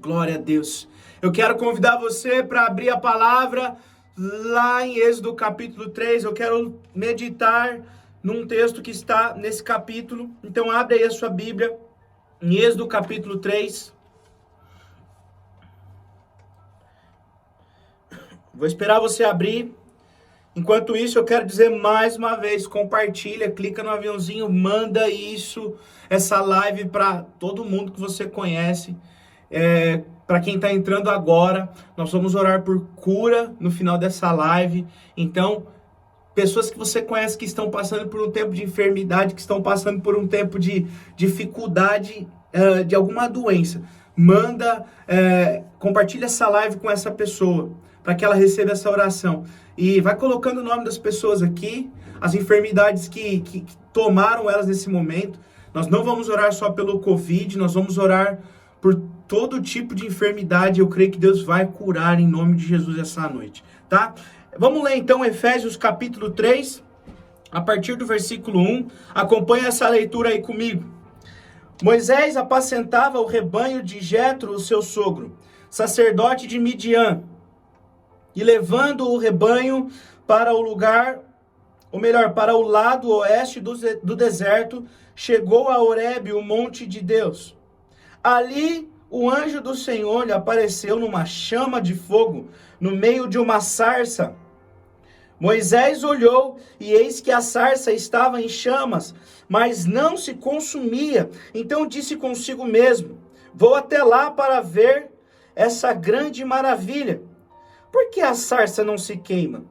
Glória a Deus. Eu quero convidar você para abrir a palavra lá em Êxodo capítulo 3. Eu quero meditar num texto que está nesse capítulo. Então abre aí a sua Bíblia em Êxodo capítulo 3. Vou esperar você abrir. Enquanto isso, eu quero dizer mais uma vez, compartilha, clica no aviãozinho, manda essa live para todo mundo que você conhece. Para quem está entrando agora, nós vamos orar por cura no final dessa live. Então, pessoas que você conhece que estão passando por um tempo de enfermidade, que estão passando por um tempo de dificuldade de alguma doença, compartilha essa live com essa pessoa, para que ela receba essa oração. E vai colocando o nome das pessoas aqui, as enfermidades que tomaram elas nesse momento. Nós não vamos orar só pelo Covid, nós vamos orar por todo tipo de enfermidade. Eu creio que Deus vai curar em nome de Jesus essa noite, tá? Vamos ler então Efésios capítulo 3, a partir do versículo 1. Acompanha essa leitura aí comigo. Moisés apacentava o rebanho de Jetro, o seu sogro, sacerdote de Midian, e levando o rebanho para para o lado oeste do deserto, chegou a Horebe, o monte de Deus. Ali o anjo do Senhor lhe apareceu numa chama de fogo, no meio de uma sarça. Moisés olhou, e eis que a sarça estava em chamas, mas não se consumia. Então disse consigo mesmo: vou até lá para ver essa grande maravilha. Por que a sarça não se queima?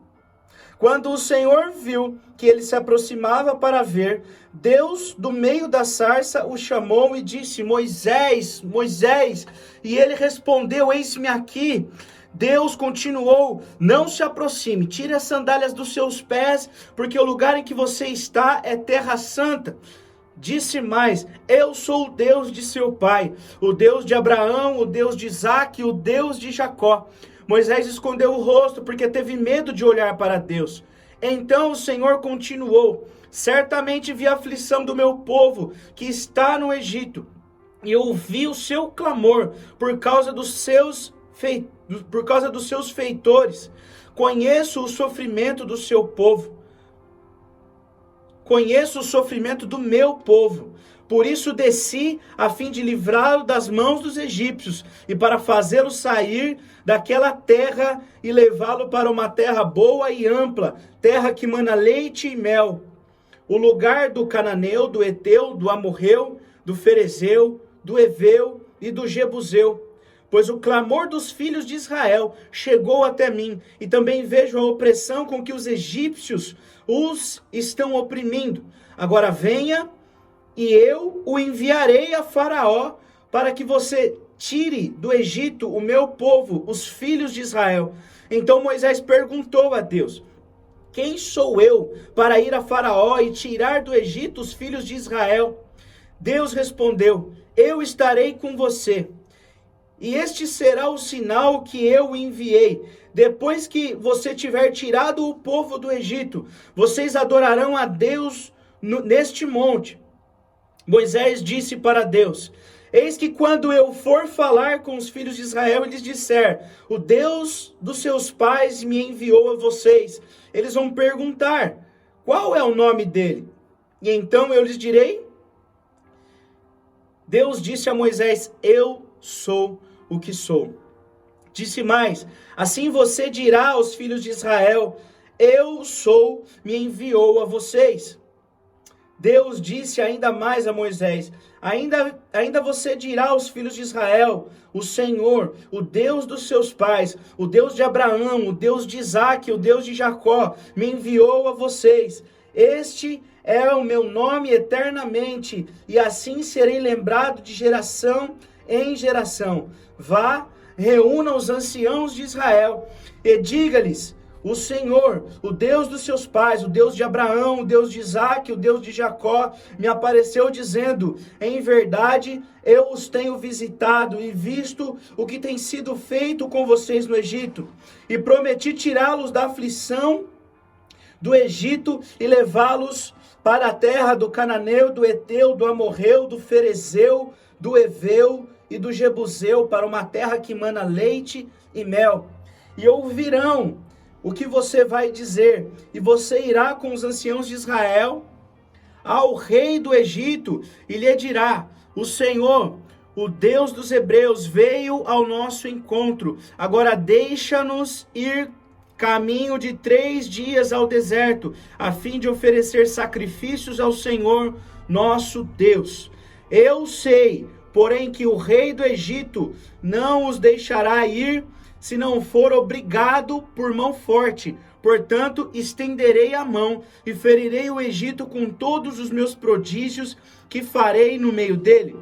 Quando o Senhor viu que ele se aproximava para ver, Deus, do meio da sarça, o chamou e disse: Moisés, Moisés. E ele respondeu: eis-me aqui. Deus continuou: não se aproxime, tire as sandálias dos seus pés, porque o lugar em que você está é terra santa. Disse mais: eu sou o Deus de seu pai, o Deus de Abraão, o Deus de Isaque, o Deus de Jacó. Moisés escondeu o rosto porque teve medo de olhar para Deus. Então o Senhor continuou: certamente vi a aflição do meu povo que está no Egito, e ouvi o seu clamor por causa dos seus feitores. Conheço o sofrimento do seu povo. Conheço o sofrimento do meu povo. Por isso desci a fim de livrá-lo das mãos dos egípcios e para fazê-lo sair daquela terra e levá-lo para uma terra boa e ampla, terra que mana leite e mel, o lugar do cananeu, do Eteu, do Amorreu, do Ferezeu, do Eveu e do Jebuseu. Pois o clamor dos filhos de Israel chegou até mim, e também vejo a opressão com que os egípcios os estão oprimindo. Agora venha, e eu o enviarei a Faraó, para que você tire do Egito o meu povo, os filhos de Israel. Então Moisés perguntou a Deus: quem sou eu para ir a Faraó e tirar do Egito os filhos de Israel? Deus respondeu: eu estarei com você, e este será o sinal que eu enviei. Depois que você tiver tirado o povo do Egito, vocês adorarão a Deus neste monte. Moisés disse para Deus: eis que quando eu for falar com os filhos de Israel e lhes disser: o Deus dos seus pais me enviou a vocês, eles vão perguntar: qual é o nome dele? E então eu lhes direi: Deus disse a Moisés: eu sou o que sou. Disse mais: assim você dirá aos filhos de Israel: eu sou, me enviou a vocês. Deus disse ainda mais a Moisés: ainda você dirá aos filhos de Israel: o Senhor, o Deus dos seus pais, o Deus de Abraão, o Deus de Isaque, o Deus de Jacó, me enviou a vocês. Este é o meu nome eternamente, e assim serei lembrado de geração em geração. Vá, reúna os anciãos de Israel e diga-lhes: o Senhor, o Deus dos seus pais, o Deus de Abraão, o Deus de Isaque, o Deus de Jacó, me apareceu dizendo: em verdade, eu os tenho visitado e visto o que tem sido feito com vocês no Egito, e prometi tirá-los da aflição do Egito e levá-los para a terra do Cananeu, do Eteu, do Amorreu, do Ferezeu, do Eveu e do Jebuseu para uma terra que mana leite e mel. E ouvirão o que você vai dizer, e você irá com os anciãos de Israel ao rei do Egito e lhe dirá: o Senhor, o Deus dos hebreus, veio ao nosso encontro. Agora deixa-nos ir caminho de 3 dias ao deserto, a fim de oferecer sacrifícios ao Senhor nosso Deus. Eu sei, porém, que o rei do Egito não os deixará ir, se não for obrigado por mão forte. Portanto, estenderei a mão e ferirei o Egito com todos os meus prodígios que farei no meio dele.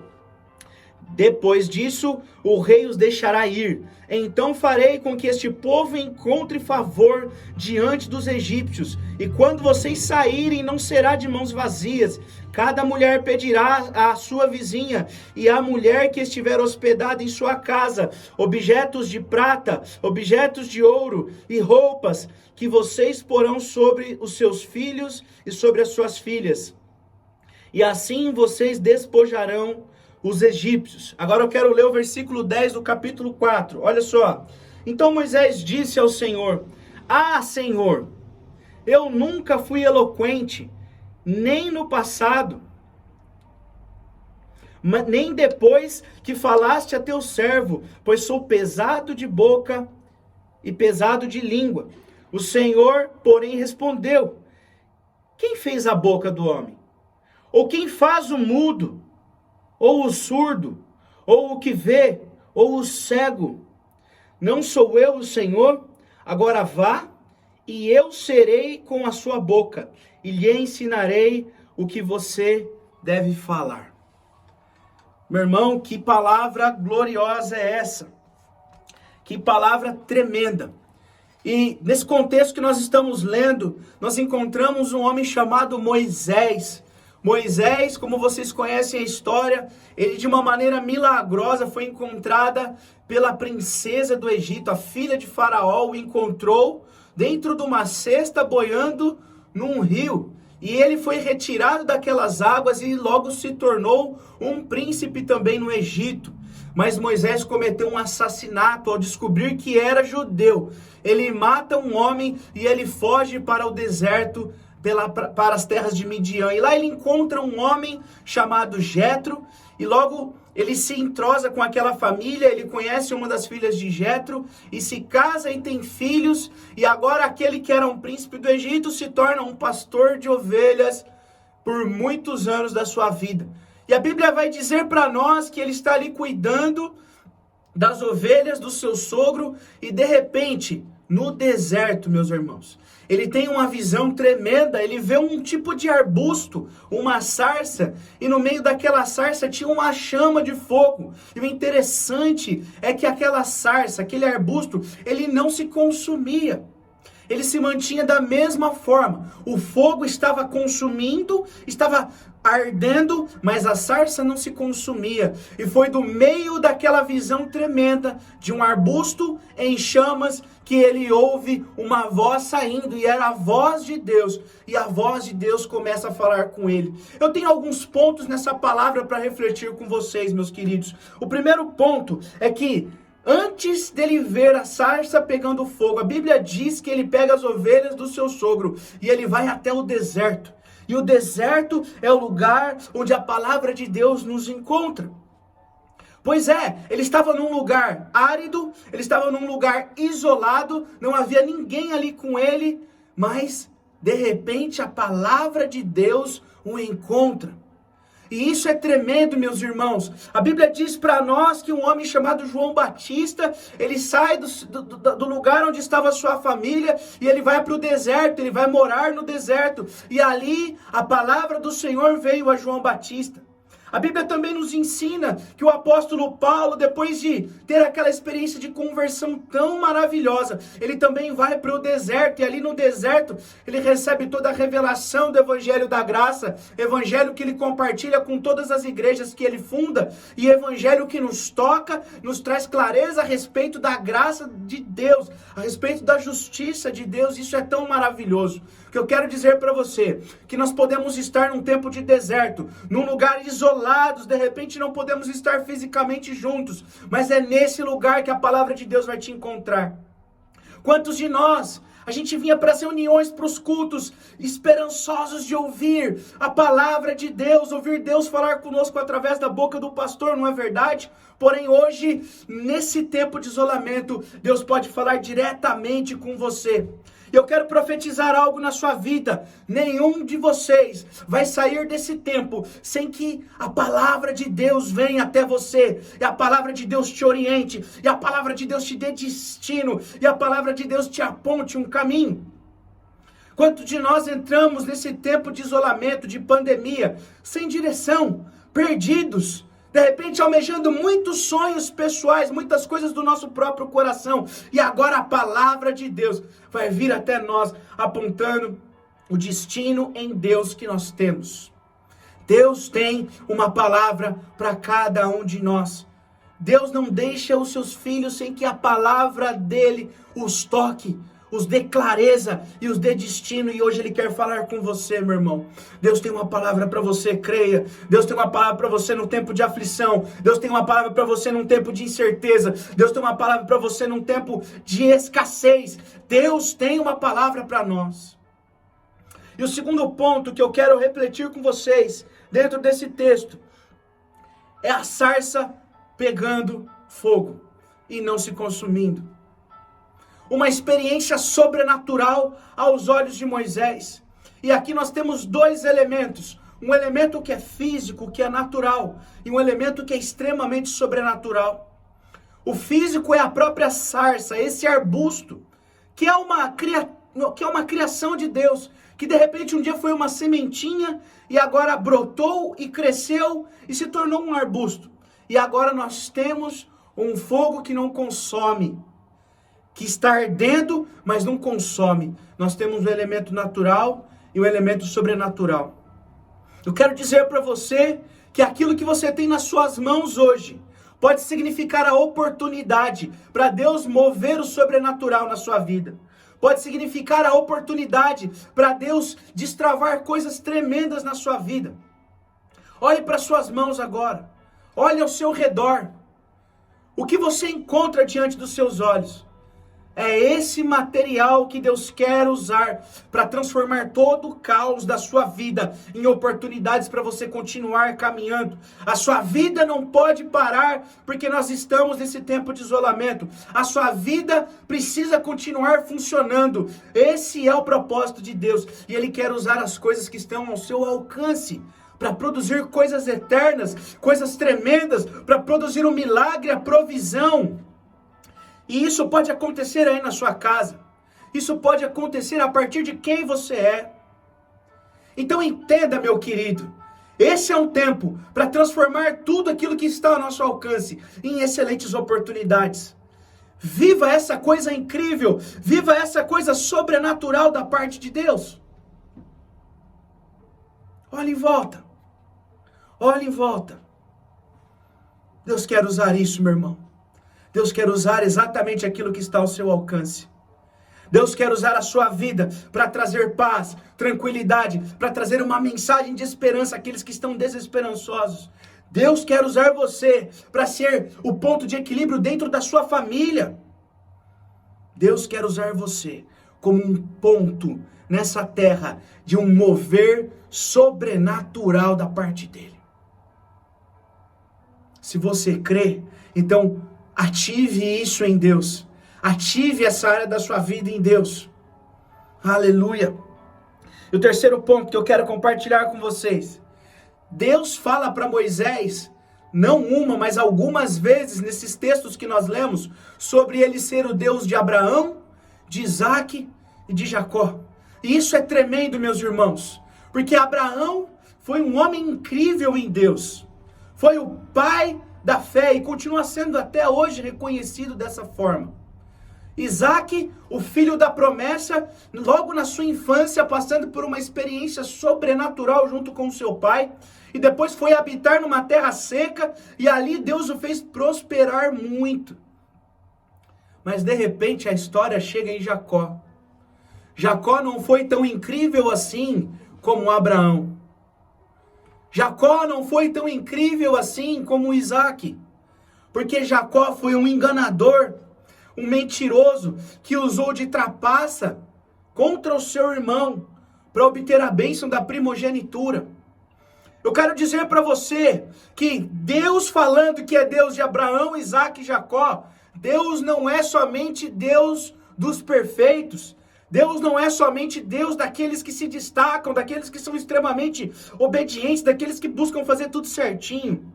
Depois disso, o rei os deixará ir. Então farei com que este povo encontre favor diante dos egípcios. E quando vocês saírem, não será de mãos vazias. Cada mulher pedirá à sua vizinha e à mulher que estiver hospedada em sua casa objetos de prata, objetos de ouro e roupas que vocês porão sobre os seus filhos e sobre as suas filhas. E assim vocês despojarão os egípcios. Agora eu quero ler o versículo 10 do capítulo 4. Olha só. Então Moisés disse ao Senhor: Ah, Senhor, eu nunca fui eloquente, nem no passado, nem depois que falaste a teu servo, pois sou pesado de boca e pesado de língua. O Senhor, porém, respondeu: Quem fez a boca do homem? Ou quem faz o mudo? Ou o surdo, ou o que vê, ou o cego? Não sou eu o Senhor? Agora vá, e eu serei com a sua boca, e lhe ensinarei o que você deve falar. Meu irmão, que palavra gloriosa é essa? Que palavra tremenda. E nesse contexto que nós estamos lendo, nós encontramos um homem chamado Moisés. Moisés, como vocês conhecem a história, ele de uma maneira milagrosa foi encontrada pela princesa do Egito, a filha de Faraó, o encontrou dentro de uma cesta boiando num rio. E ele foi retirado daquelas águas e logo se tornou um príncipe também no Egito. Mas Moisés cometeu um assassinato ao descobrir que era judeu. Ele mata um homem e ele foge para o deserto, para as terras de Midian. E lá ele encontra um homem chamado Jetro, e logo ele se entrosa com aquela família, ele conhece uma das filhas de Jetro, e se casa e tem filhos, e agora aquele que era um príncipe do Egito se torna um pastor de ovelhas por muitos anos da sua vida. E a Bíblia vai dizer para nós que ele está ali cuidando das ovelhas do seu sogro, e de repente, no deserto, meus irmãos, ele tem uma visão tremenda. Ele vê um tipo de arbusto, uma sarça, e no meio daquela sarça tinha uma chama de fogo. E o interessante é que aquela sarça, aquele arbusto, ele não se consumia. Ele se mantinha da mesma forma. O fogo estava consumindo, estava ardendo, mas a sarça não se consumia. E foi do meio daquela visão tremenda de um arbusto em chamas que ele ouve uma voz saindo, e era a voz de Deus. E a voz de Deus começa a falar com ele. Eu tenho alguns pontos nessa palavra para refletir com vocês, meus queridos. O primeiro ponto é que antes dele ver a sarça pegando fogo, a Bíblia diz que ele pega as ovelhas do seu sogro e ele vai até o deserto. E o deserto é o lugar onde a palavra de Deus nos encontra. Pois é, ele estava num lugar árido, ele estava num lugar isolado, não havia ninguém ali com ele, mas de repente a palavra de Deus o encontra. E isso é tremendo, meus irmãos. A Bíblia diz para nós que um homem chamado João Batista, ele sai do lugar onde estava a sua família e ele vai para o deserto, ele vai morar no deserto. E ali a palavra do Senhor veio a João Batista. A Bíblia também nos ensina que o apóstolo Paulo, depois de ter aquela experiência de conversão tão maravilhosa, ele também vai para o deserto, e ali no deserto ele recebe toda a revelação do Evangelho da Graça, evangelho que ele compartilha com todas as igrejas que ele funda, e evangelho que nos toca, nos traz clareza a respeito da graça de Deus, a respeito da justiça de Deus. Isso é tão maravilhoso. O que eu quero dizer para você, que nós podemos estar num tempo de deserto, num lugar isolados, de repente não podemos estar fisicamente juntos, mas é nesse lugar que a palavra de Deus vai te encontrar. Quantos de nós, a gente vinha para as reuniões, para os cultos, esperançosos de ouvir a palavra de Deus, ouvir Deus falar conosco através da boca do pastor, não é verdade? Porém hoje, nesse tempo de isolamento, Deus pode falar diretamente com você. Eu quero profetizar algo na sua vida. Nenhum de vocês vai sair desse tempo sem que a palavra de Deus venha até você. E a palavra de Deus te oriente. E a palavra de Deus te dê destino. E a palavra de Deus te aponte um caminho. Quantos de nós entramos nesse tempo de isolamento, de pandemia, sem direção, perdidos? De repente almejando muitos sonhos pessoais, muitas coisas do nosso próprio coração. E agora a palavra de Deus vai vir até nós, apontando o destino em Deus que nós temos. Deus tem uma palavra para cada um de nós. Deus não deixa os seus filhos sem que a palavra dele os toque, os dê clareza e os dê destino, e hoje Ele quer falar com você, meu irmão. Deus tem uma palavra para você, creia. Deus tem uma palavra para você no tempo de aflição. Deus tem uma palavra para você num tempo de incerteza. Deus tem uma palavra para você num tempo de escassez. Deus tem uma palavra para nós. E o segundo ponto que eu quero refletir com vocês, dentro desse texto, é a sarça pegando fogo e não se consumindo. Uma experiência sobrenatural aos olhos de Moisés. E aqui nós temos dois elementos. Um elemento que é físico, que é natural. E um elemento que é extremamente sobrenatural. O físico é a própria sarça, esse arbusto, que é uma criação de Deus. Que de repente um dia foi uma sementinha e agora brotou e cresceu e se tornou um arbusto. E agora nós temos um fogo que não consome, que está ardendo, mas não consome. Nós temos um elemento natural e um elemento sobrenatural. Eu quero dizer para você que aquilo que você tem nas suas mãos hoje pode significar a oportunidade para Deus mover o sobrenatural na sua vida. Pode significar a oportunidade para Deus destravar coisas tremendas na sua vida. Olhe para suas mãos agora. Olhe ao seu redor. O que você encontra diante dos seus olhos? É esse material que Deus quer usar para transformar todo o caos da sua vida em oportunidades para você continuar caminhando. A sua vida não pode parar porque nós estamos nesse tempo de isolamento. A sua vida precisa continuar funcionando. Esse é o propósito de Deus. E Ele quer usar as coisas que estão ao seu alcance para produzir coisas eternas, coisas tremendas, para produzir um milagre, a provisão. E isso pode acontecer aí na sua casa. Isso pode acontecer a partir de quem você é. Então entenda, meu querido. Esse é um tempo para transformar tudo aquilo que está ao nosso alcance em excelentes oportunidades. Viva essa coisa incrível. Viva essa coisa sobrenatural da parte de Deus. Olhe em volta. Olhe em volta. Deus quer usar isso, meu irmão. Deus quer usar exatamente aquilo que está ao seu alcance. Deus quer usar a sua vida para trazer paz, tranquilidade, para trazer uma mensagem de esperança àqueles que estão desesperançosos. Deus quer usar você para ser o ponto de equilíbrio dentro da sua família. Deus quer usar você como um ponto nessa terra de um mover sobrenatural da parte dele. Se você crê, então ative isso em Deus. Ative essa área da sua vida em Deus. Aleluia. E o terceiro ponto que eu quero compartilhar com vocês. Deus fala para Moisés, não uma, mas algumas vezes nesses textos que nós lemos, sobre ele ser o Deus de Abraão, de Isaac e de Jacó. E isso é tremendo, meus irmãos. Porque Abraão foi um homem incrível em Deus. Foi o pai da fé e continua sendo até hoje reconhecido dessa forma. Isaac, o filho da promessa, logo na sua infância, passando por uma experiência sobrenatural junto com seu pai, e depois foi habitar numa terra seca, e ali Deus o fez prosperar muito. Mas de repente a história chega em Jacó. Jacó não foi tão incrível assim como Abraão. Jacó não foi tão incrível assim como Isaac. Porque Jacó foi um enganador, um mentiroso, que usou de trapaça contra o seu irmão para obter a bênção da primogenitura. Eu quero dizer para você que Deus, falando que é Deus de Abraão, Isaac e Jacó, Deus não é somente Deus dos perfeitos. Deus não é somente Deus daqueles que se destacam, daqueles que são extremamente obedientes, daqueles que buscam fazer tudo certinho.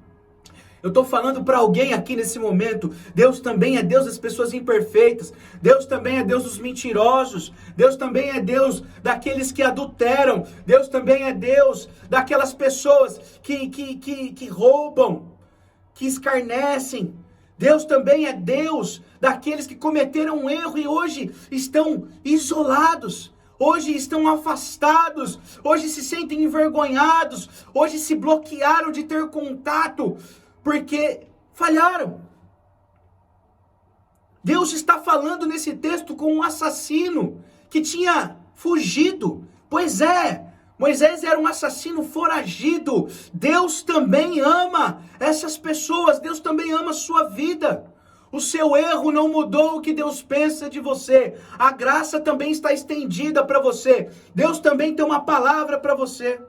Eu estou falando para alguém aqui nesse momento, Deus também é Deus das pessoas imperfeitas, Deus também é Deus dos mentirosos, Deus também é Deus daqueles que adulteram, Deus também é Deus daquelas pessoas que roubam, que escarnecem, Deus também é Deus daqueles que cometeram um erro e hoje estão isolados. Hoje estão afastados, hoje se sentem envergonhados, hoje se bloquearam de ter contato, porque falharam. Deus está falando nesse texto com um assassino que tinha fugido. Pois é, Moisés era um assassino foragido. Deus também ama essas pessoas, Deus também ama a sua vida. O seu erro não mudou o que Deus pensa de você. A graça também está estendida para você. Deus também tem uma palavra para você.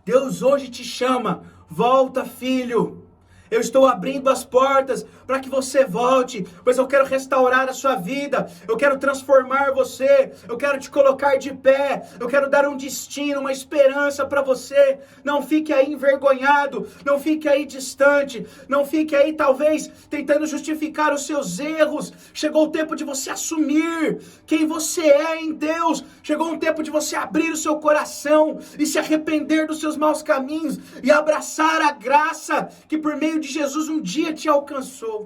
Deus hoje te chama, volta, filho. Eu estou abrindo as portas para que você volte, pois eu quero restaurar a sua vida, eu quero transformar você, eu quero te colocar de pé, eu quero dar um destino, uma esperança para você. Não fique aí envergonhado, não fique aí distante, não fique aí talvez tentando justificar os seus erros. Chegou o tempo de você assumir quem você é em Deus, chegou o tempo de você abrir o seu coração e se arrepender dos seus maus caminhos e abraçar a graça que por meio de Jesus um dia te alcançou.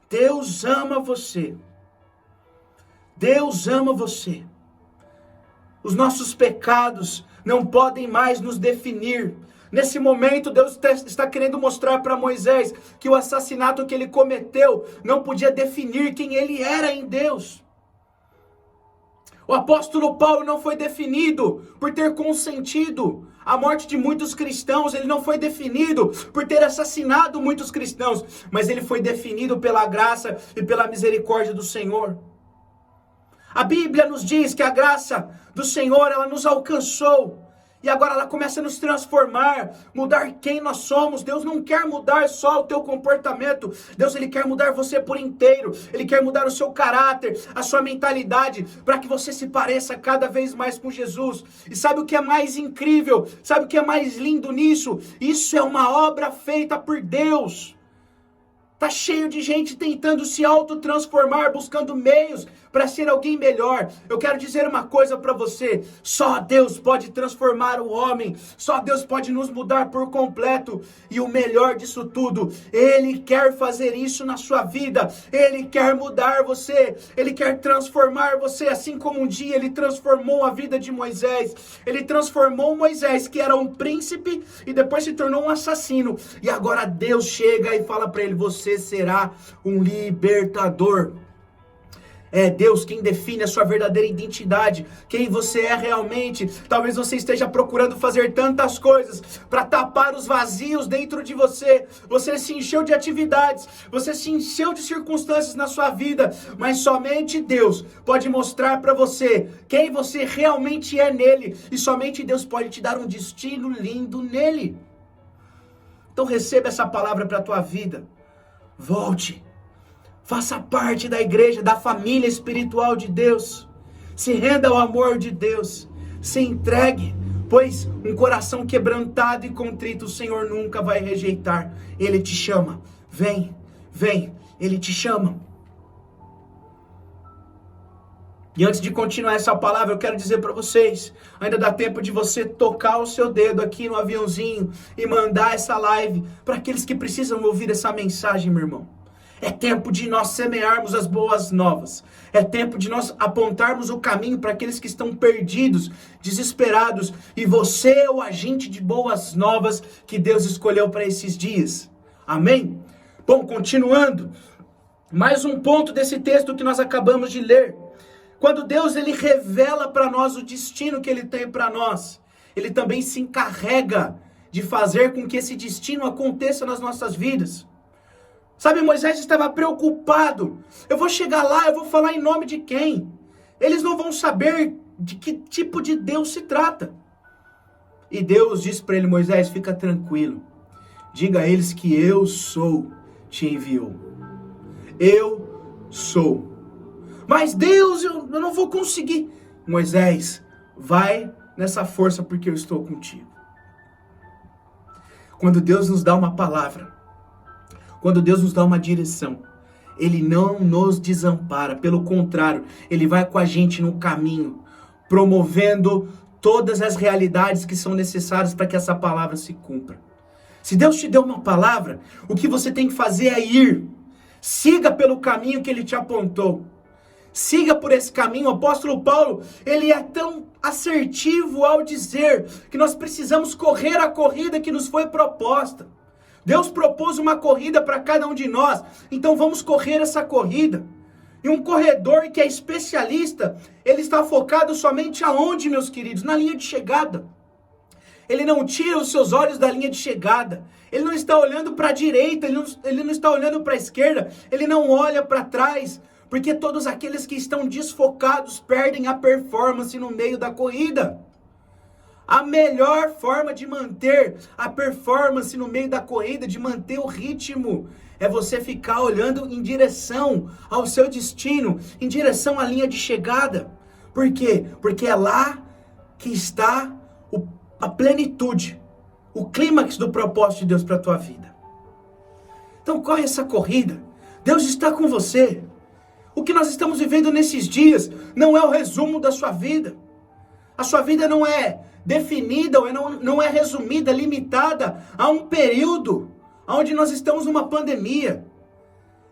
Deus ama você. Deus ama você. Os nossos pecados não podem mais nos definir. Nesse momento, Deus está querendo mostrar para Moisés que o assassinato que ele cometeu não podia definir quem ele era em Deus. O apóstolo Paulo não foi definido por ter consentido a morte de muitos cristãos, ele não foi definido por ter assassinado muitos cristãos, mas ele foi definido pela graça e pela misericórdia do Senhor. A Bíblia nos diz que a graça do Senhor, ela nos alcançou. E agora ela começa a nos transformar, mudar quem nós somos. Deus não quer mudar só o teu comportamento. Deus, Ele quer mudar você por inteiro. Ele quer mudar o seu caráter, a sua mentalidade, para que você se pareça cada vez mais com Jesus. E sabe o que é mais incrível? Sabe o que é mais lindo nisso? Isso é uma obra feita por Deus. Tá cheio de gente tentando se autotransformar, buscando meios para ser alguém melhor. Eu quero dizer uma coisa para você. Só Deus pode transformar o homem. Só Deus pode nos mudar por completo. E o melhor disso tudo, Ele quer fazer isso na sua vida. Ele quer mudar você. Ele quer transformar você. Assim como um dia Ele transformou a vida de Moisés. Ele transformou Moisés, que era um príncipe, e depois se tornou um assassino. E agora Deus chega e fala para ele: você será um libertador. É Deus quem define a sua verdadeira identidade, quem você é realmente. Talvez você esteja procurando fazer tantas coisas para tapar os vazios dentro de você. Você se encheu de atividades, você se encheu de circunstâncias na sua vida, mas somente Deus pode mostrar para você quem você realmente é nele, e somente Deus pode te dar um destino lindo nele. Então receba essa palavra para a tua vida. Volte. Faça parte da igreja, da família espiritual de Deus. Se renda ao amor de Deus. Se entregue, pois um coração quebrantado e contrito o Senhor nunca vai rejeitar. Ele te chama. Vem, vem. Ele te chama. E antes de continuar essa palavra, eu quero dizer para vocês, ainda dá tempo de você tocar o seu dedo aqui no aviãozinho e mandar essa live para aqueles que precisam ouvir essa mensagem, meu irmão. É tempo de nós semearmos as boas novas. É tempo de nós apontarmos o caminho para aqueles que estão perdidos, desesperados. E você é o agente de boas novas que Deus escolheu para esses dias. Amém? Bom, continuando. Mais um ponto desse texto que nós acabamos de ler. Quando Deus ele revela para nós o destino que ele tem para nós, ele também se encarrega de fazer com que esse destino aconteça nas nossas vidas. Sabe, Moisés estava preocupado. Eu vou chegar lá, eu vou falar em nome de quem? Eles não vão saber de que tipo de Deus se trata. E Deus disse para ele: Moisés, fica tranquilo. Diga a eles que eu sou, te enviou. Eu sou. Mas Deus, eu não vou conseguir. Moisés, vai nessa força porque eu estou contigo. Quando Deus nos dá uma palavra, quando Deus nos dá uma direção, Ele não nos desampara. Pelo contrário, Ele vai com a gente no caminho, promovendo todas as realidades que são necessárias para que essa palavra se cumpra. Se Deus te deu uma palavra, o que você tem que fazer é ir. Siga pelo caminho que Ele te apontou. Siga por esse caminho. O apóstolo Paulo, ele é tão assertivo ao dizer que nós precisamos correr a corrida que nos foi proposta. Deus propôs uma corrida para cada um de nós, então vamos correr essa corrida. E um corredor que é especialista, ele está focado somente aonde, meus queridos? Na linha de chegada. Ele não tira os seus olhos da linha de chegada. Ele não está olhando para a direita, ele não está olhando para a esquerda, ele não olha para trás, porque todos aqueles que estão desfocados perdem a performance no meio da corrida. A melhor forma de manter a performance no meio da corrida, de manter o ritmo, é você ficar olhando em direção ao seu destino, em direção à linha de chegada. Por quê? Porque é lá que está a plenitude, o clímax do propósito de Deus para a tua vida. Então corre essa corrida, Deus está com você. O que nós estamos vivendo nesses dias não é o resumo da sua vida. A sua vida não é definida, ou não é resumida, limitada a um período onde nós estamos numa pandemia.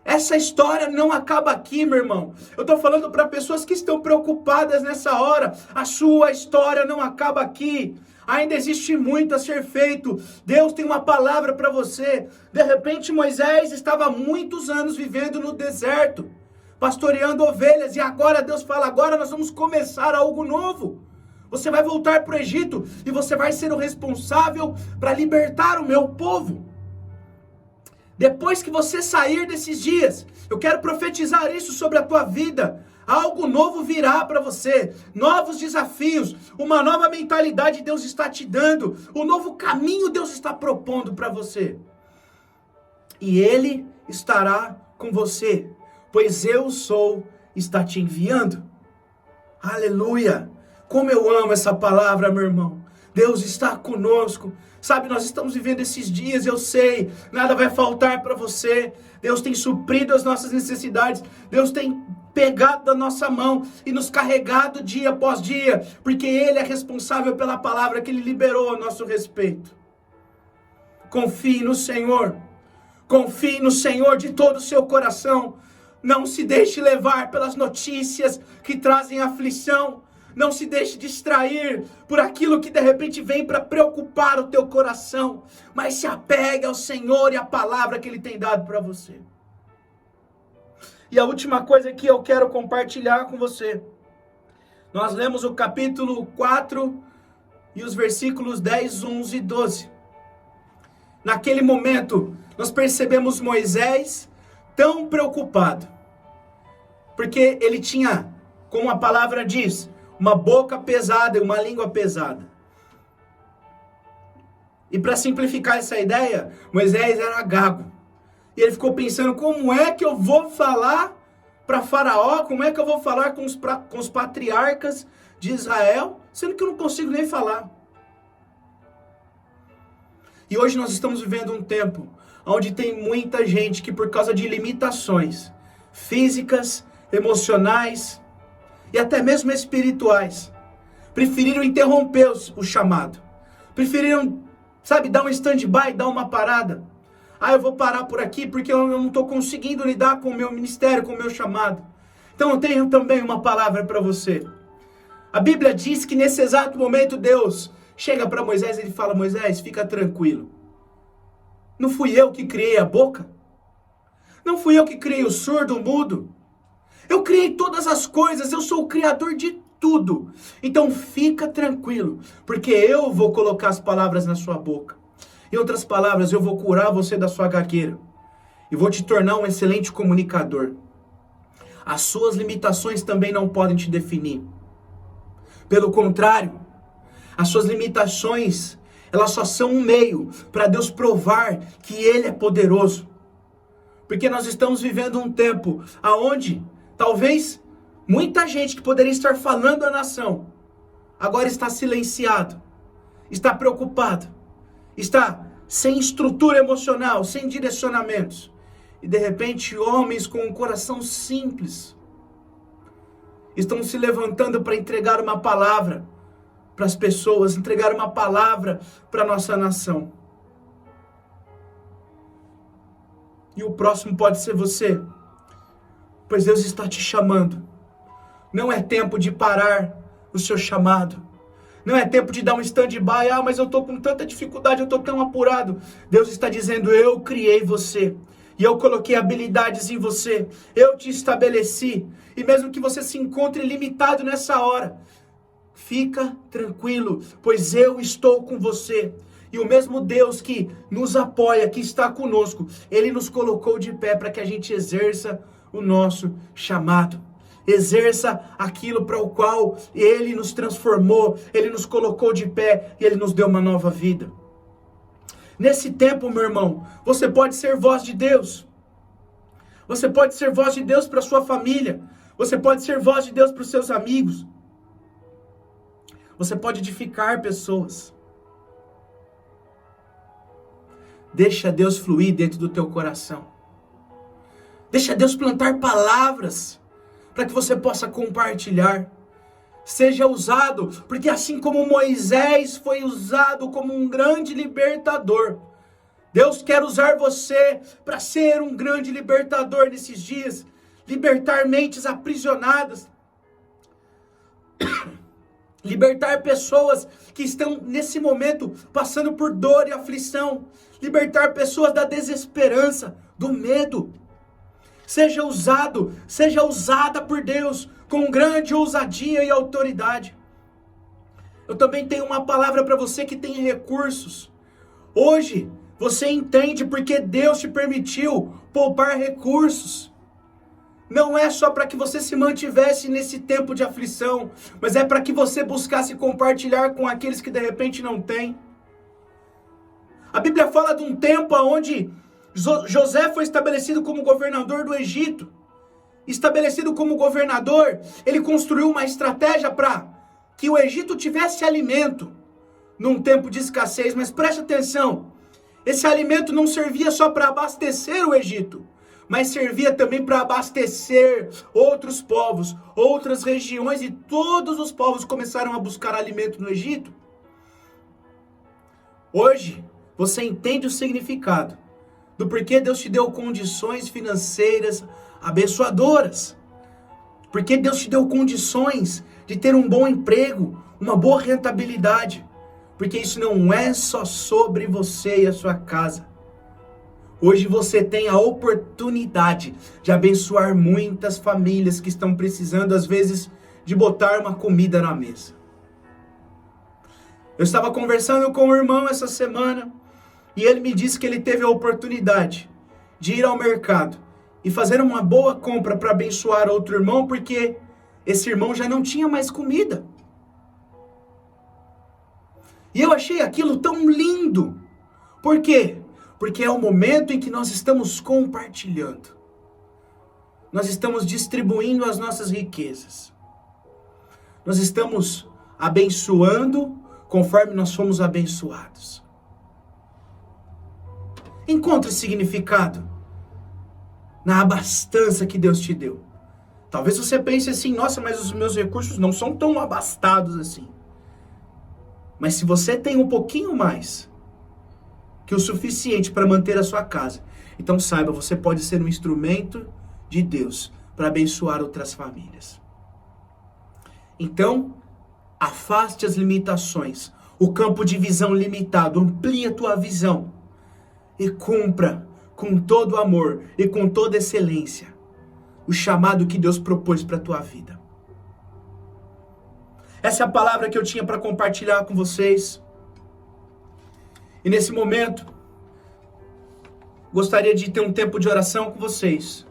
Essa história não acaba aqui, meu irmão. Eu estou falando para pessoas que estão preocupadas nessa hora. A sua história não acaba aqui. Ainda existe muito a ser feito. Deus tem uma palavra para você. De repente, Moisés estava há muitos anos vivendo no deserto, pastoreando ovelhas, e agora Deus fala: agora nós vamos começar algo novo. Você vai voltar para o Egito e você vai ser o responsável para libertar o meu povo. Depois que você sair desses dias, eu quero profetizar isso sobre a tua vida. Algo novo virá para você, novos desafios, uma nova mentalidade Deus está te dando, um novo caminho Deus está propondo para você. E Ele estará com você, pois eu sou, está te enviando. Aleluia! Como eu amo essa palavra, meu irmão. Deus está conosco. Sabe, nós estamos vivendo esses dias, eu sei, nada vai faltar para você. Deus tem suprido as nossas necessidades. Deus tem pegado da nossa mão e nos carregado dia após dia, porque Ele é responsável pela palavra que Ele liberou a nosso respeito. Confie no Senhor. Confie no Senhor de todo o seu coração. Não se deixe levar pelas notícias que trazem aflição. Não se deixe distrair por aquilo que de repente vem para preocupar o teu coração. Mas se apegue ao Senhor e à palavra que Ele tem dado para você. E a última coisa que eu quero compartilhar com você. Nós lemos o capítulo 4 e os versículos 10, 11 e 12. Naquele momento, nós percebemos Moisés tão preocupado. Porque ele tinha, como a palavra diz, uma boca pesada e uma língua pesada. E para simplificar essa ideia, Moisés era gago. E ele ficou pensando: como é que eu vou falar para Faraó? Como é que eu vou falar com os patriarcas de Israel, sendo que eu não consigo nem falar? E hoje nós estamos vivendo um tempo onde tem muita gente que, por causa de limitações físicas, emocionais e até mesmo espirituais, preferiram interromper o chamado. Preferiram, dar um stand-by, dar uma parada. Eu vou parar por aqui porque eu não estou conseguindo lidar com o meu ministério, com o meu chamado. Então eu tenho também uma palavra para você. A Bíblia diz que nesse exato momento Deus chega para Moisés e ele fala: Moisés, fica tranquilo. Não fui eu que criei a boca? Não fui eu que criei o surdo, o mudo? Eu criei todas as coisas, eu sou o criador de tudo. Então fica tranquilo, porque eu vou colocar as palavras na sua boca. Em outras palavras, eu vou curar você da sua gagueira e vou te tornar um excelente comunicador. As suas limitações também não podem te definir. Pelo contrário, as suas limitações, elas só são um meio para Deus provar que Ele é poderoso. Porque nós estamos vivendo um tempo onde talvez muita gente que poderia estar falando à nação, agora está silenciado, está preocupado, está sem estrutura emocional, sem direcionamentos. E de repente homens com um coração simples estão se levantando para entregar uma palavra para as pessoas, entregar uma palavra para a nossa nação. E o próximo pode ser você, pois Deus está te chamando. Não é tempo de parar o seu chamado. Não é tempo de dar um stand-by. Mas eu estou com tanta dificuldade, eu estou tão apurado. Deus está dizendo, eu criei você. E eu coloquei habilidades em você. Eu te estabeleci. E mesmo que você se encontre limitado nessa hora, fica tranquilo, pois eu estou com você. E o mesmo Deus que nos apoia, que está conosco, Ele nos colocou de pé para que a gente exerça o nosso chamado. Exerça aquilo para o qual Ele nos transformou, Ele nos colocou de pé e Ele nos deu uma nova vida. Nesse tempo, meu irmão, você pode ser voz de Deus. Você pode ser voz de Deus para sua família. Você pode ser voz de Deus para os seus amigos. Você pode edificar pessoas. Deixa Deus fluir dentro do teu coração. Deixa Deus plantar palavras para que você possa compartilhar. Seja usado, porque assim como Moisés foi usado como um grande libertador, Deus quer usar você para ser um grande libertador nesses dias, libertar mentes aprisionadas, libertar pessoas que estão nesse momento passando por dor e aflição, libertar pessoas da desesperança, do medo. Seja usado, seja usada por Deus com grande ousadia e autoridade. Eu também tenho uma palavra para você que tem recursos. Hoje, você entende porque Deus te permitiu poupar recursos. Não é só para que você se mantivesse nesse tempo de aflição, mas é para que você buscasse compartilhar com aqueles que de repente não têm. A Bíblia fala de um tempo onde José foi estabelecido como governador do Egito. Estabelecido como governador, ele construiu uma estratégia para que o Egito tivesse alimento num tempo de escassez. Mas preste atenção, esse alimento não servia só para abastecer o Egito, mas servia também para abastecer outros povos, outras regiões, e todos os povos começaram a buscar alimento no Egito. Hoje, você entende o significado do porquê Deus te deu condições financeiras abençoadoras. Porque Deus te deu condições de ter um bom emprego, uma boa rentabilidade. Porque isso não é só sobre você e a sua casa. Hoje você tem a oportunidade de abençoar muitas famílias que estão precisando, às vezes, de botar uma comida na mesa. Eu estava conversando com um irmão essa semana e ele me disse que ele teve a oportunidade de ir ao mercado e fazer uma boa compra para abençoar outro irmão, porque esse irmão já não tinha mais comida. E eu achei aquilo tão lindo. Por quê? Porque é o momento em que nós estamos compartilhando. Nós estamos distribuindo as nossas riquezas. Nós estamos abençoando conforme nós fomos abençoados. Encontre significado na abastança que Deus te deu. Talvez você pense assim, nossa, mas os meus recursos não são tão abastados assim. Mas se você tem um pouquinho mais que o suficiente para manter a sua casa, então saiba, você pode ser um instrumento de Deus para abençoar outras famílias. Então, afaste as limitações, o campo de visão limitado, amplie a tua visão e cumpra com todo amor e com toda excelência o chamado que Deus propôs para a tua vida. Essa é a palavra que eu tinha para compartilhar com vocês. E nesse momento, gostaria de ter um tempo de oração com vocês.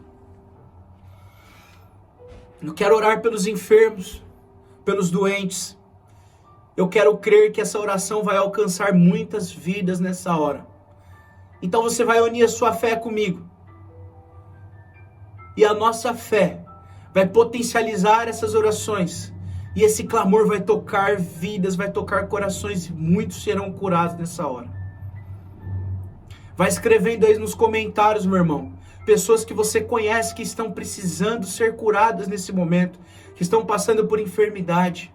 Eu quero orar pelos enfermos, pelos doentes. Eu quero crer que essa oração vai alcançar muitas vidas nessa hora. Então você vai unir a sua fé comigo. E a nossa fé vai potencializar essas orações. E esse clamor vai tocar vidas, vai tocar corações, e muitos serão curados nessa hora. Vai escrevendo aí nos comentários, meu irmão. Pessoas que você conhece que estão precisando ser curadas nesse momento, que estão passando por enfermidade.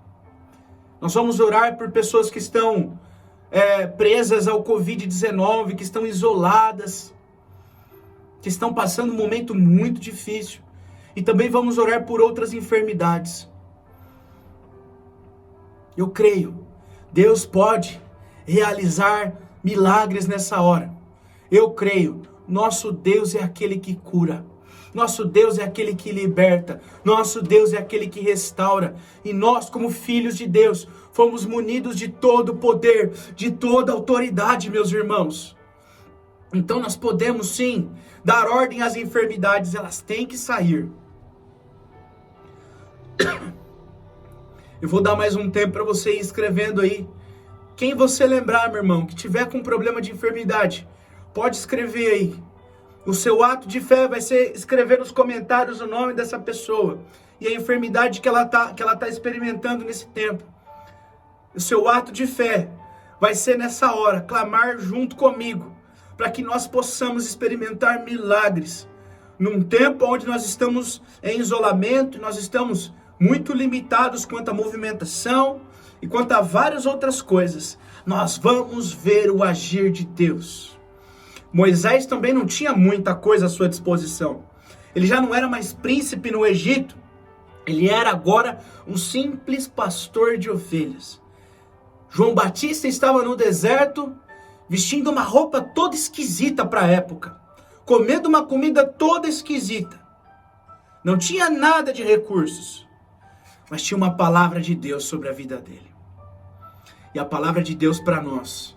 Nós vamos orar por pessoas que estão presas ao Covid-19, que estão isoladas, que estão passando um momento muito difícil. E também vamos orar por outras enfermidades. Eu creio, Deus pode realizar milagres nessa hora. Eu creio, nosso Deus é aquele que cura. Nosso Deus é aquele que liberta. Nosso Deus é aquele que restaura. E nós, como filhos de Deus, fomos munidos de todo o poder, de toda a autoridade, meus irmãos. Então nós podemos sim dar ordem às enfermidades, elas têm que sair. Eu vou dar mais um tempo para você ir escrevendo aí. Quem você lembrar, meu irmão, que tiver com problema de enfermidade, pode escrever aí. O seu ato de fé vai ser escrever nos comentários o nome dessa pessoa e a enfermidade que ela tá experimentando nesse tempo. O seu ato de fé vai ser nessa hora, clamar junto comigo, para que nós possamos experimentar milagres. Num tempo onde nós estamos em isolamento, nós estamos muito limitados quanto à movimentação e quanto a várias outras coisas, nós vamos ver o agir de Deus. Moisés também não tinha muita coisa à sua disposição. Ele já não era mais príncipe no Egito. Ele era agora um simples pastor de ovelhas. João Batista estava no deserto, vestindo uma roupa toda esquisita para a época, comendo uma comida toda esquisita. Não tinha nada de recursos, mas tinha uma palavra de Deus sobre a vida dele. E a palavra de Deus para nós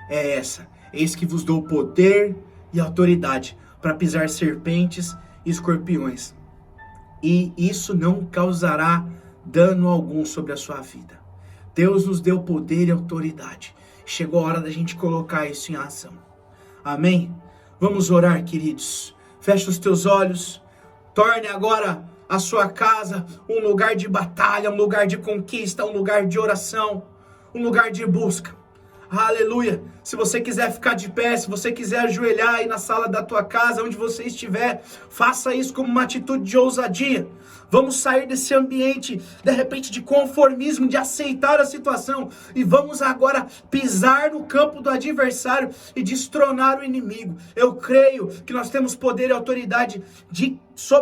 é essa: eis que vos dou poder e autoridade para pisar serpentes e escorpiões, e isso não causará dano algum sobre a sua vida. Deus nos deu poder e autoridade. Chegou a hora da gente colocar isso em ação. Amém? Vamos orar, queridos. Feche os teus olhos. Torne agora a sua casa um lugar de batalha, um lugar de conquista, um lugar de oração, um lugar de busca. Aleluia. Se você quiser ficar de pé, se você quiser ajoelhar aí na sala da tua casa, onde você estiver, faça isso como uma atitude de ousadia. Vamos sair desse ambiente, de repente, de conformismo, de aceitar a situação, e vamos agora pisar no campo do adversário e destronar o inimigo. Eu creio que nós temos poder e autoridade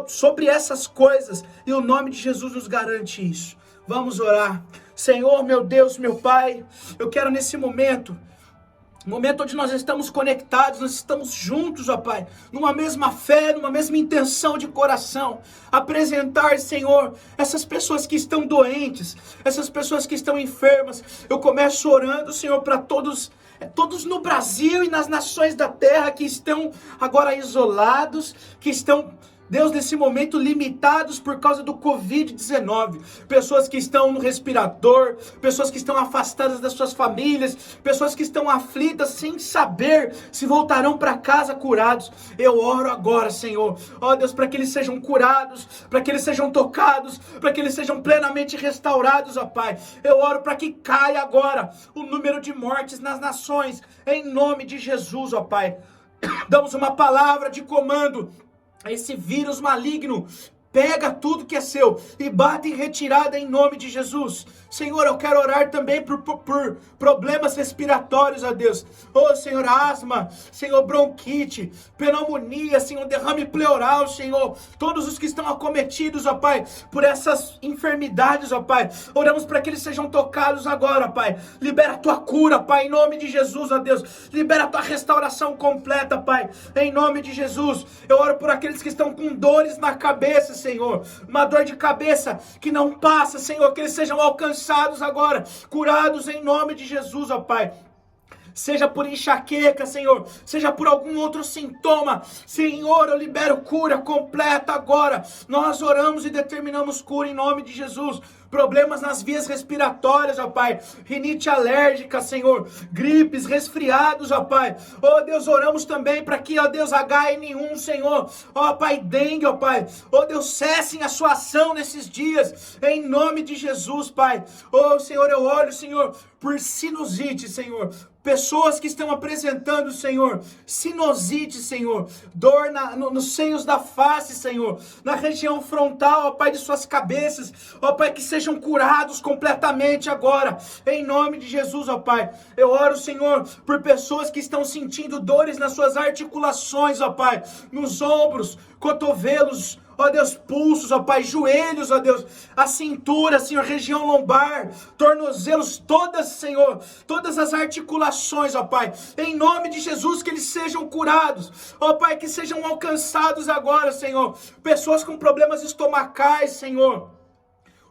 sobre essas coisas, e o nome de Jesus nos garante isso. Vamos orar. Senhor, meu Deus, meu Pai, eu quero nesse momento onde nós estamos conectados, nós estamos juntos, ó Pai, numa mesma fé, numa mesma intenção de coração, apresentar, Senhor, essas pessoas que estão doentes, essas pessoas que estão enfermas. Eu começo orando, Senhor, para todos no Brasil e nas nações da terra que estão agora isolados, que estão, Deus, nesse momento limitados por causa do Covid-19, pessoas que estão no respirador, pessoas que estão afastadas das suas famílias, pessoas que estão aflitas sem saber se voltarão para casa curados. Eu oro agora, Senhor, ó Deus, para que eles sejam curados, para que eles sejam tocados, para que eles sejam plenamente restaurados, ó Pai. Eu oro para que caia agora o número de mortes nas nações, em nome de Jesus, ó Pai. Damos uma palavra de comando. Esse vírus maligno pega tudo que é seu e bate em retirada em nome de Jesus. Senhor, eu quero orar também por problemas respiratórios, ó Deus. Ô Senhor, asma, Senhor, bronquite, pneumonia, Senhor, derrame pleural, Senhor. Todos os que estão acometidos, ó Pai, por essas enfermidades, ó Pai. Oramos para que eles sejam tocados agora, Pai. Libera a tua cura, Pai, em nome de Jesus, ó Deus. Libera a tua restauração completa, Pai, em nome de Jesus. Eu oro por aqueles que estão com dores na cabeça, Senhor, uma dor de cabeça que não passa, Senhor, que eles sejam alcançados agora, curados em nome de Jesus, ó Pai. Seja por enxaqueca, Senhor, seja por algum outro sintoma, Senhor, eu libero cura completa agora. Nós oramos e determinamos cura em nome de Jesus. Problemas nas vias respiratórias, ó Pai, rinite alérgica, Senhor, gripes, resfriados, ó Pai. Ó Deus, oramos também para que, ó Deus, HN1, Senhor, ó Pai, dengue, ó Pai, ó Deus, cessem a sua ação nesses dias, em nome de Jesus, Pai. Ó Senhor, eu oro, Senhor, por sinusite, Senhor, pessoas que estão apresentando, Senhor, sinusite, Senhor, dor nos seios da face, Senhor, na região frontal, ó Pai, de suas cabeças, ó Pai, que sejam curados completamente agora, em nome de Jesus, ó Pai. Eu oro, Senhor, por pessoas que estão sentindo dores nas suas articulações, ó Pai, nos ombros, cotovelos, ó Deus, pulsos, ó Pai, joelhos, ó Deus, a cintura, Senhor, região lombar, tornozelos, todas, Senhor, todas as articulações, ó Pai, em nome de Jesus, que eles sejam curados, ó Pai, que sejam alcançados agora, Senhor, pessoas com problemas estomacais, Senhor,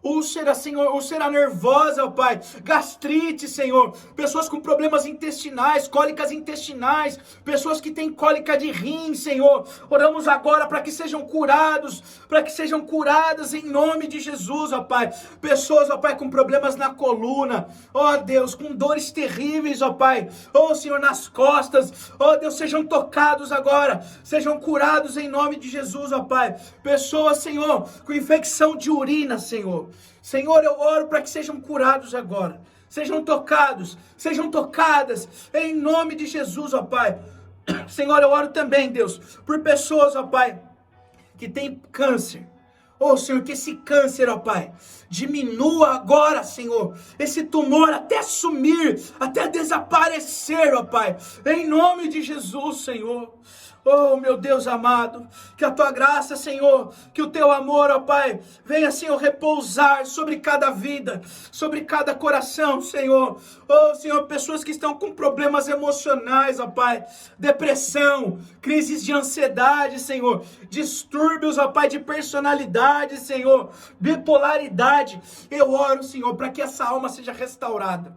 úlcera, Senhor, úlcera nervosa, ó Pai, gastrite, Senhor, pessoas com problemas intestinais, cólicas intestinais, pessoas que têm cólica de rim, Senhor, oramos agora para que sejam curados, para que sejam curadas em nome de Jesus, ó Pai, pessoas, ó Pai, com problemas na coluna, ó Deus, com dores terríveis, ó Pai, ó Senhor, nas costas, ó Deus, sejam tocados agora, sejam curados em nome de Jesus, ó Pai, pessoas, Senhor, com infecção de urina, Senhor, Senhor, eu oro para que sejam curados agora, sejam tocados, sejam tocadas, em nome de Jesus, ó Pai. Senhor, eu oro também, Deus, por pessoas, ó Pai, que têm câncer. Oh, Senhor, que esse câncer, ó Pai, diminua agora, Senhor, esse tumor até sumir, até desaparecer, ó Pai, em nome de Jesus, Senhor. Oh, meu Deus amado, que a Tua graça, Senhor, que o Teu amor, ó Pai, venha, Senhor, repousar sobre cada vida, sobre cada coração, Senhor. Oh, Senhor, pessoas que estão com problemas emocionais, ó Pai, depressão, crises de ansiedade, Senhor, distúrbios, ó Pai, de personalidade, Senhor, bipolaridade. Eu oro, Senhor, para que essa alma seja restaurada,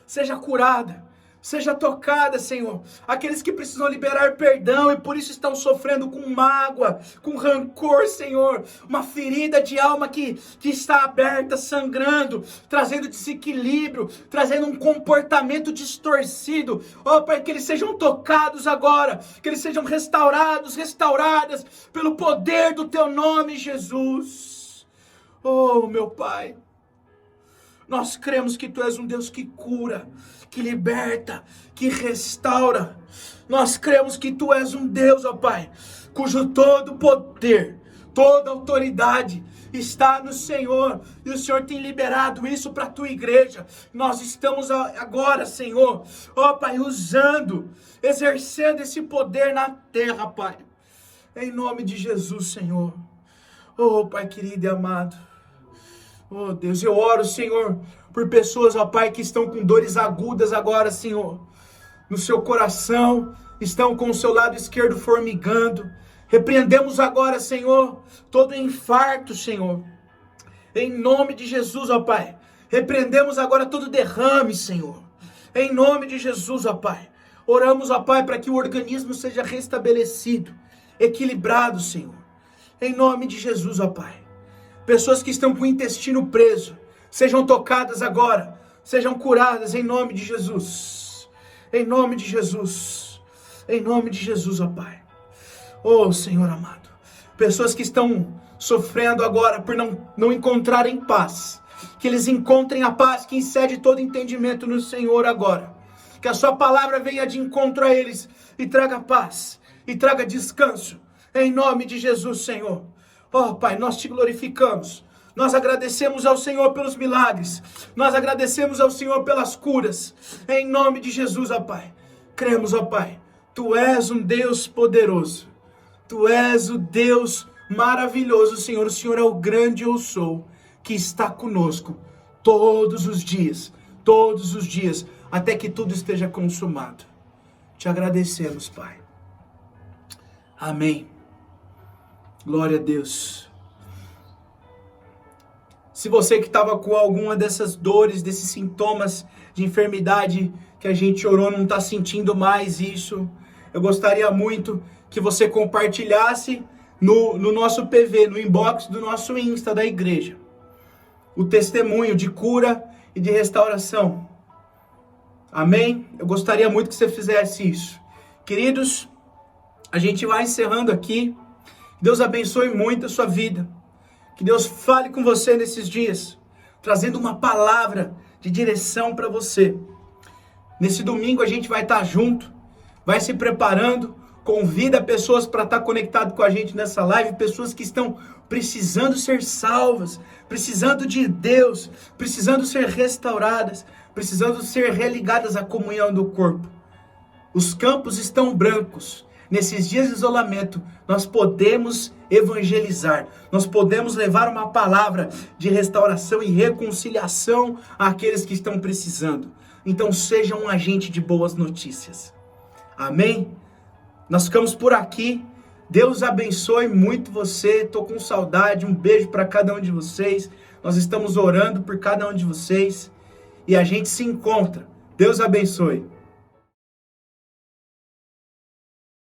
seja curada, seja tocada, Senhor. Aqueles que precisam liberar perdão e por isso estão sofrendo com mágoa, com rancor, Senhor. Uma ferida de alma que está aberta, sangrando, trazendo desequilíbrio, trazendo um comportamento distorcido. Oh, Pai, que eles sejam tocados agora, que eles sejam restaurados, restauradas pelo poder do Teu nome, Jesus. Oh, meu Pai, nós cremos que Tu és um Deus que cura, que liberta, que restaura. Nós cremos que Tu és um Deus, ó Pai, cujo todo poder, toda autoridade está no Senhor. E o Senhor tem liberado isso para a Tua igreja. Nós estamos agora, Senhor, ó Pai, usando, exercendo esse poder na terra, Pai. Em nome de Jesus, Senhor. Oh, Pai querido e amado. Oh, Deus, eu oro, Senhor, por pessoas, ó Pai, que estão com dores agudas agora, Senhor, no seu coração, estão com o seu lado esquerdo formigando. Repreendemos agora, Senhor, todo infarto, Senhor, em nome de Jesus, ó Pai. Repreendemos agora todo derrame, Senhor, em nome de Jesus, ó Pai. Oramos, ó Pai, para que o organismo seja restabelecido, equilibrado, Senhor, em nome de Jesus, ó Pai. Pessoas que estão com o intestino preso, sejam tocadas agora, sejam curadas em nome de Jesus. Em nome de Jesus. Em nome de Jesus, ó Pai. Oh, Senhor amado. Pessoas que estão sofrendo agora por não encontrarem paz. Que eles encontrem a paz que excede todo entendimento no Senhor agora. Que a Sua palavra venha de encontro a eles e traga paz e traga descanso. Em nome de Jesus, Senhor. Oh, Pai, nós Te glorificamos. Nós agradecemos ao Senhor pelos milagres. Nós agradecemos ao Senhor pelas curas. Em nome de Jesus, ó Pai. Cremos, ó Pai, Tu és um Deus poderoso. Tu és o Deus maravilhoso, Senhor. O Senhor é o grande eu sou, que está conosco todos os dias, até que tudo esteja consumado. Te agradecemos, Pai. Amém. Glória a Deus. Se você que estava com alguma dessas dores, desses sintomas de enfermidade que a gente orou, não está sentindo mais isso, eu gostaria muito que você compartilhasse no nosso PV, no inbox do nosso Insta da igreja, o testemunho de cura e de restauração. Amém? Eu gostaria muito que você fizesse isso. Queridos, a gente vai encerrando aqui. Deus abençoe muito a sua vida. Que Deus fale com você nesses dias, trazendo uma palavra de direção para você. Nesse domingo a gente vai estar junto, vai se preparando, convida pessoas para estar conectado com a gente nessa live, pessoas que estão precisando ser salvas, precisando de Deus, precisando ser restauradas, precisando ser religadas à comunhão do corpo. Os campos estão brancos. Nesses dias de isolamento, nós podemos evangelizar, nós podemos levar uma palavra de restauração e reconciliação àqueles que estão precisando. Então seja um agente de boas notícias. Amém? Nós ficamos por aqui. Deus abençoe muito você. Estou com saudade. Um beijo para cada um de vocês. Nós estamos orando por cada um de vocês. E a gente se encontra. Deus abençoe.